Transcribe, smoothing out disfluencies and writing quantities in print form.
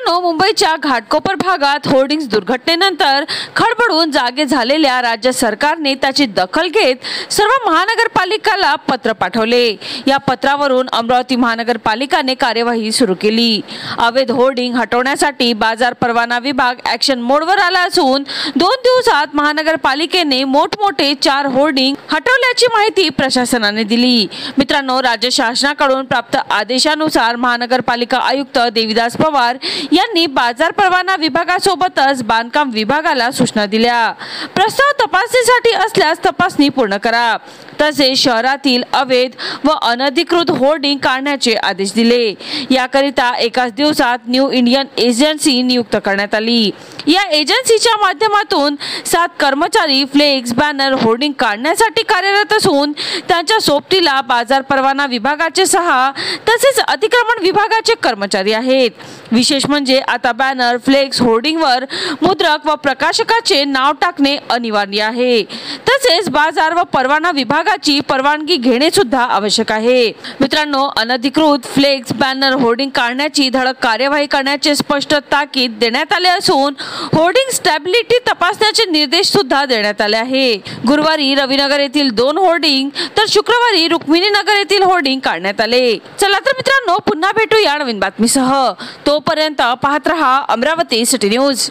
मित्रांनो, मुंबईच्या घाटकोपर भागात होर्डिंग्स दुर्घटनेनंतर खडबडून जागे झालेल्या राज्य सरकारने त्याची दखल घेत सर्व महानगरपालिकाला पत्र पाठवले। या पत्रावरून अमरावती महानगरपालिकाने कार्यवाही सुरू केली। अवैध होर्डिंग हटवण्यासाठी बाजार परवाना विभाग ॲक्शन मोडवर आला असून 2 दिवसात महानगरपालिकेने मोठमोठे 4 होर्डिंग हटवल्याची माहिती प्रशासनाने दिली। मित्रांनो, राज्य शासनाकडून प्राप्त आदेशानुसार महानगरपालिका आयुक्त देविदास पवार यांनी बाजार परवाना विभागासोबतच बांधकाम विभागाला सूचना दिल्या। प्रस्ताव तपासणीसाठी असल्यास तपासणी पूर्ण करा, तसेच शहरातील अवैध व अनधिकृत होर्डिंग काढण्याचे आदेश दिले। याकरिता एकाच दिवसात न्यू इंडियन एजन्सी नियुक्त करण्यात आली। या एजन्सीच्या माध्यमातून 7 कर्मचारी फ्लेक्स, बॅनर, होर्डिंग काढण्यासाठी कार्यरत असून त्यांच्या सोबतीला बाजार परवाना विभागाचे 6 तसेच अतिक्रमण विभागाचे कर्मचारी आहेत। विशेष म्हणजे आता बॅनर, फ्लेक्स, होर्डिंगवर मुद्रक व प्रकाशकाचे नाव टाकणे अनिवार्य आहे। तसेच बाजार व परवाना विभागाची परवानगी घेणे सुद्धा आवश्यक आहे। मित्रांनो, अनधिकृत फ्लेक्स, बॅनर, होर्डिंग काढण्याची धडक कार्यवाही करण्याचे स्पष्ट ताकीद देण्यात आले असून होर्डिंग स्टॅबिलिटी तपासण्याचे निर्देश सुद्धा देण्यात आले आहे। गुरुवारी रविनगर येथील 2 होर्डिंग तर शुक्रवारी रुक्मिणीनगर येथील होर्डिंग काढण्यात आले। चला तर मित्रांनो, पुन्हा भेटूया नवीन बातमीसह। तोपर्यंत पाहत रहा अमरावती सिटी न्यूज।